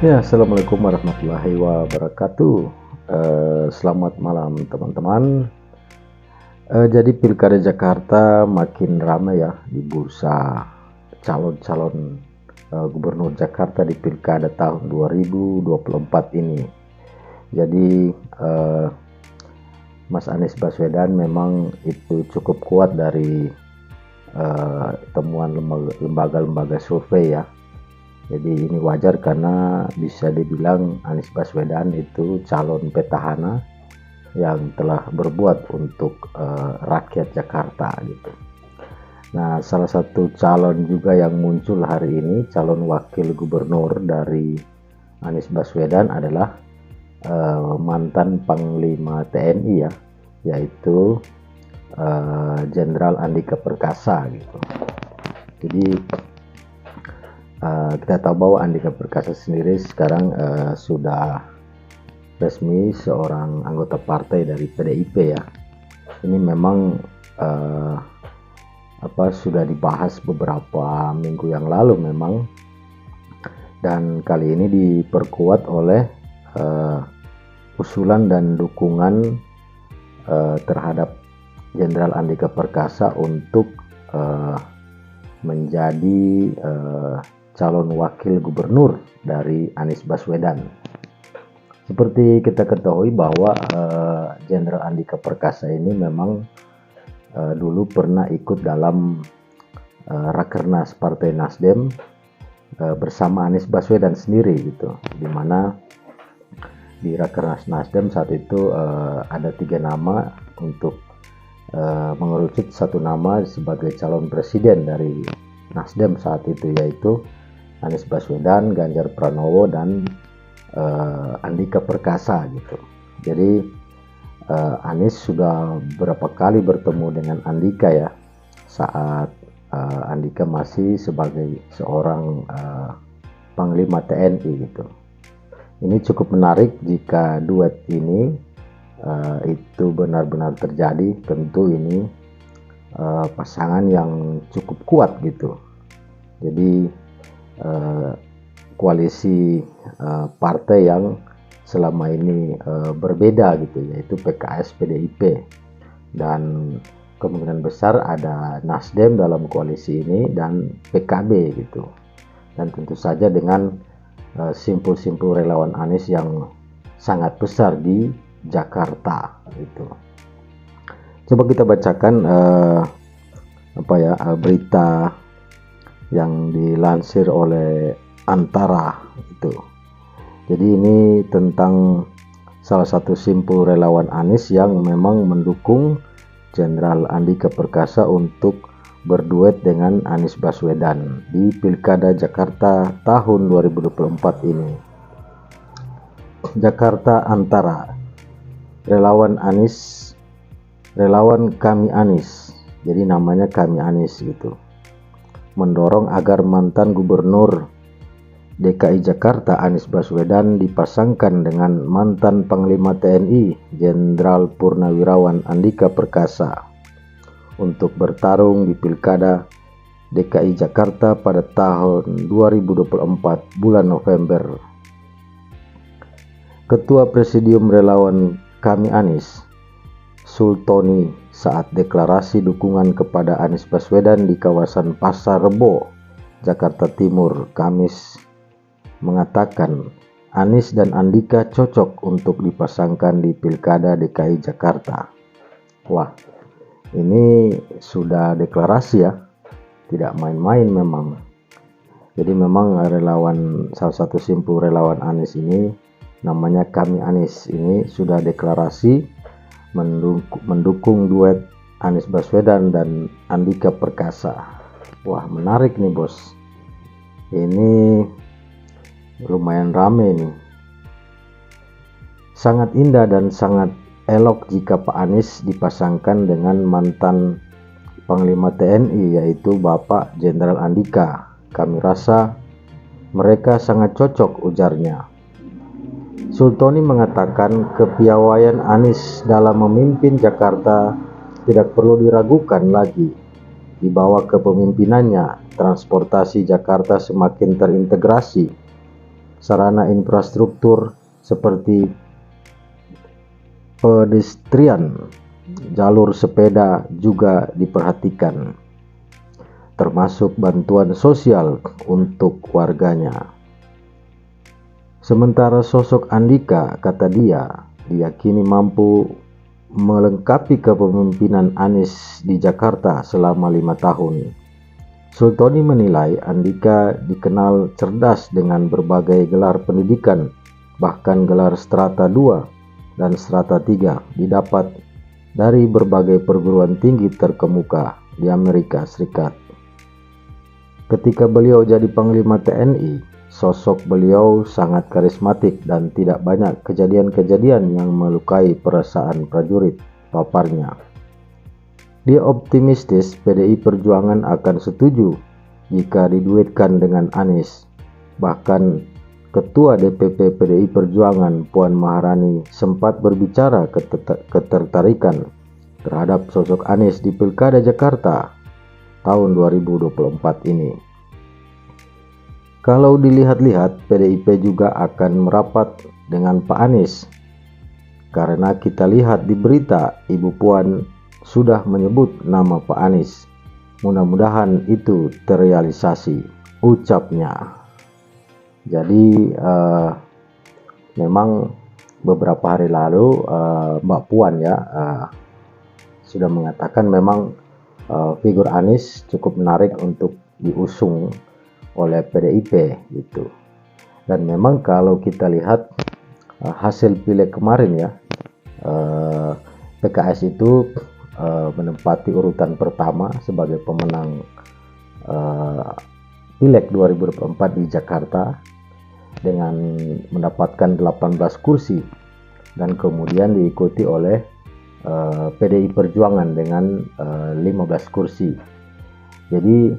Ya, assalamualaikum warahmatullahi wabarakatuh. Selamat malam teman-teman. Jadi pilkada Jakarta makin ramai ya di bursa calon-calon gubernur Jakarta di pilkada tahun 2024 ini. Jadi Mas Anies Baswedan memang itu cukup kuat dari temuan lembaga-lembaga survei ya. Jadi ini wajar karena bisa dibilang Anies Baswedan itu calon petahana yang telah berbuat untuk rakyat Jakarta gitu. Nah, salah satu calon juga yang muncul hari ini, calon wakil gubernur dari Anies Baswedan adalah mantan Panglima TNI ya, yaitu Jenderal Andika Perkasa gitu. Jadi kita tahu bahwa Andika Perkasa sendiri sekarang sudah resmi seorang anggota partai dari PDIP ya. Ini memang sudah dibahas beberapa minggu yang lalu memang, dan kali ini diperkuat oleh usulan dan dukungan terhadap Jenderal Andika Perkasa untuk menjadi calon wakil gubernur dari Anies Baswedan. Seperti kita ketahui bahwa Jenderal Andika Perkasa ini memang dulu pernah ikut dalam Rakernas Partai Nasdem bersama Anies Baswedan sendiri gitu, dimana di Rakernas Nasdem saat itu ada 3 nama untuk mengerucut 1 nama sebagai calon presiden dari Nasdem saat itu, yaitu Anies Baswedan, Ganjar Pranowo, dan Andika Perkasa gitu. Jadi Anies sudah berapa kali bertemu dengan Andika ya, saat Andika masih sebagai seorang Panglima TNI gitu. Ini cukup menarik jika duet ini itu benar-benar terjadi. Tentu ini pasangan yang cukup kuat gitu. Jadi koalisi partai yang selama ini berbeda gitu, yaitu PKS PDIP, dan kemungkinan besar ada Nasdem dalam koalisi ini dan PKB gitu, dan tentu saja dengan simpul-simpul relawan Anies yang sangat besar di Jakarta gitu. Coba kita bacakan berita yang dilansir oleh Antara itu. Jadi ini tentang salah satu simpul relawan Anies yang memang mendukung Jenderal Andika Perkasa untuk berduet dengan Anies Baswedan di Pilkada Jakarta tahun 2024 ini. Jakarta Antara, relawan Anies, relawan Kami Anies, jadi namanya Kami Anies gitu, mendorong agar mantan Gubernur DKI Jakarta Anies Baswedan dipasangkan dengan mantan Panglima TNI Jenderal Purnawirawan Andika Perkasa untuk bertarung di Pilkada DKI Jakarta pada tahun 2024 bulan November. Ketua Presidium Relawan Kami Anies, Sultoni, saat deklarasi dukungan kepada Anies Baswedan di kawasan Pasar Rebo, Jakarta Timur, Kamis, mengatakan Anies dan Andika cocok untuk dipasangkan di Pilkada DKI Jakarta. Wah, ini sudah deklarasi ya, tidak main-main memang. Jadi memang salah satu simpul relawan Anies ini namanya Kami Anies ini sudah deklarasi mendukung duet Anies Baswedan dan Andika Perkasa. Wah, menarik nih bos, ini lumayan rame nih. Sangat indah dan sangat elok jika Pak Anies dipasangkan dengan mantan Panglima TNI yaitu Bapak Jenderal Andika. Kami rasa mereka sangat cocok, ujarnya. Sultoni mengatakan kepiawaian Anies dalam memimpin Jakarta tidak perlu diragukan lagi. Di bawah kepemimpinannya, transportasi Jakarta semakin terintegrasi. sarana infrastruktur seperti pedestrian, jalur sepeda juga diperhatikan, termasuk bantuan sosial untuk warganya. Sementara sosok Andika, kata dia, diyakini mampu melengkapi kepemimpinan Anies di Jakarta selama 5 tahun. Sultoni menilai Andika dikenal cerdas dengan berbagai gelar pendidikan, bahkan gelar strata 2 dan strata 3 didapat dari berbagai perguruan tinggi terkemuka di Amerika Serikat. Ketika beliau jadi Panglima TNI, sosok beliau sangat karismatik dan tidak banyak kejadian-kejadian yang melukai perasaan prajurit, paparnya. Dia optimistis PDI Perjuangan akan setuju jika diduetkan dengan Anies. Bahkan Ketua DPP PDI Perjuangan Puan Maharani sempat berbicara ketertarikan terhadap sosok Anies di Pilkada Jakarta tahun 2024 ini. Kalau dilihat-lihat, PDIP juga akan merapat dengan Pak Anies. Karena kita lihat di berita, Ibu Puan sudah menyebut nama Pak Anies. Mudah-mudahan itu terrealisasi, ucapnya. Jadi memang beberapa hari lalu Mbak Puan ya sudah mengatakan memang figur Anies cukup menarik untuk diusung oleh PDIP gitu. Dan memang kalau kita lihat hasil pileg kemarin ya, PKS itu menempati urutan pertama sebagai pemenang pileg 2024 di Jakarta dengan mendapatkan 18 kursi, dan kemudian diikuti oleh PDI Perjuangan dengan 15 kursi. Jadi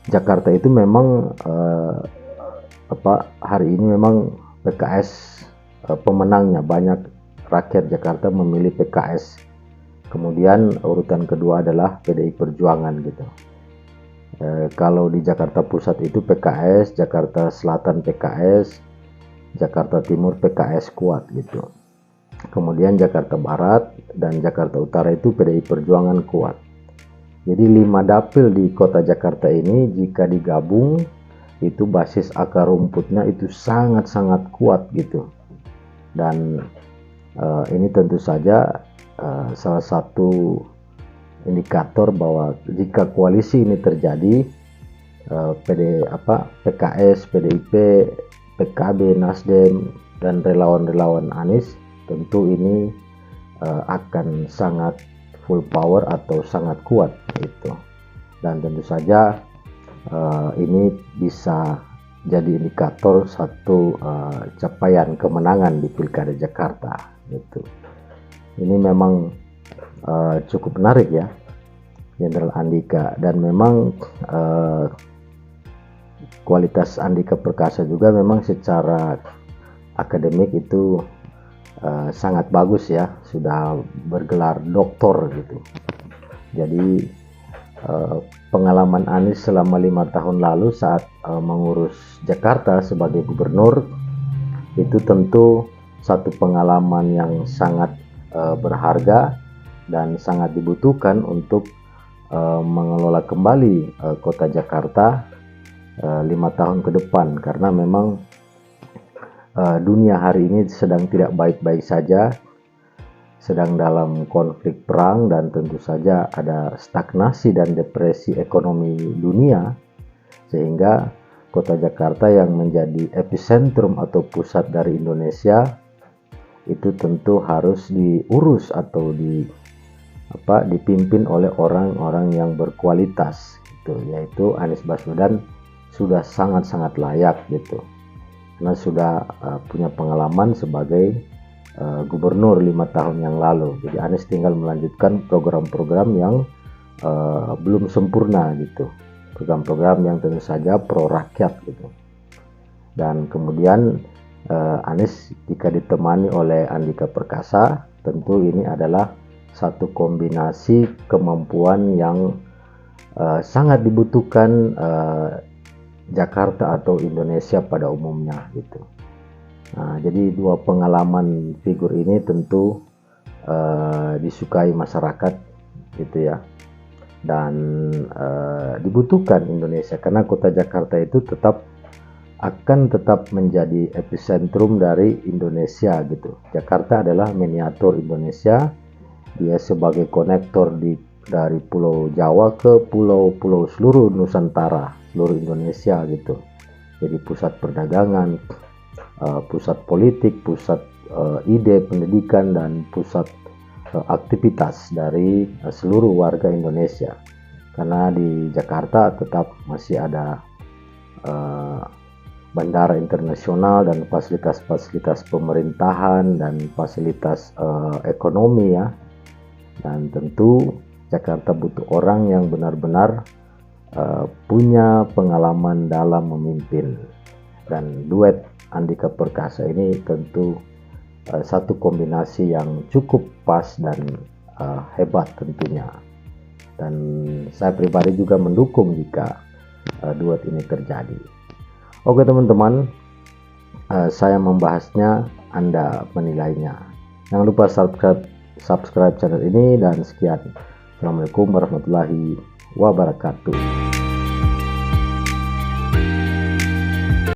Jakarta itu memang hari ini memang PKS pemenangnya, banyak rakyat Jakarta memilih PKS. Kemudian urutan kedua adalah PDI Perjuangan gitu. Kalau di Jakarta Pusat itu PKS, Jakarta Selatan PKS, Jakarta Timur PKS kuat gitu. Kemudian Jakarta Barat dan Jakarta Utara itu PDI Perjuangan kuat. Jadi 5 dapil di kota Jakarta ini jika digabung itu basis akar rumputnya itu sangat-sangat kuat gitu. Dan ini tentu saja salah satu indikator bahwa jika koalisi ini terjadi, PKS, PDIP, PKB, Nasdem dan relawan-relawan Anies tentu ini akan sangat full power atau sangat kuat gitu. Dan tentu saja ini bisa jadi indikator satu capaian kemenangan di Pilkada Jakarta gitu. Ini memang cukup menarik ya, Jenderal Andika, dan memang kualitas Andika Perkasa juga memang secara akademik itu sangat bagus ya, sudah bergelar doktor gitu. Jadi pengalaman Anies selama 5 tahun lalu saat mengurus Jakarta sebagai gubernur itu tentu satu pengalaman yang sangat berharga dan sangat dibutuhkan untuk mengelola kembali kota Jakarta 5 tahun ke depan, karena memang dunia hari ini sedang tidak baik-baik saja, sedang dalam konflik perang, dan tentu saja ada stagnasi dan depresi ekonomi dunia, sehingga kota Jakarta yang menjadi epicentrum atau pusat dari Indonesia itu tentu harus diurus atau dipimpin oleh orang-orang yang berkualitas gitu, yaitu Anies Baswedan sudah sangat-sangat layak gitu, karena sudah punya pengalaman sebagai gubernur 5 tahun yang lalu. Jadi Anies tinggal melanjutkan program-program yang belum sempurna gitu, program-program yang tentu saja pro rakyat gitu. Dan kemudian Anies jika ditemani oleh Andika Perkasa, tentu ini adalah satu kombinasi kemampuan yang sangat dibutuhkan Jakarta atau Indonesia pada umumnya gitu. Nah, jadi dua pengalaman figur ini tentu disukai masyarakat gitu ya, dan dibutuhkan Indonesia karena kota Jakarta itu akan tetap menjadi epicentrum dari Indonesia gitu. Jakarta adalah miniatur Indonesia, dia sebagai konektor dari Pulau Jawa ke pulau-pulau seluruh Nusantara, seluruh Indonesia gitu. Jadi pusat perdagangan, pusat politik, pusat ide pendidikan, dan pusat aktivitas dari seluruh warga Indonesia. Karena di Jakarta tetap masih ada bandara internasional dan fasilitas-fasilitas pemerintahan dan fasilitas ekonomi ya. Dan tentu Jakarta butuh orang yang benar-benar punya pengalaman dalam memimpin. Dan duet Andika Perkasa ini tentu satu kombinasi yang cukup pas dan hebat tentunya. Dan saya pribadi juga mendukung jika duet ini terjadi. Oke teman-teman, saya membahasnya, Anda menilainya. Jangan lupa subscribe channel ini, dan sekian. Assalamualaikum warahmatullahi wabarakatuh.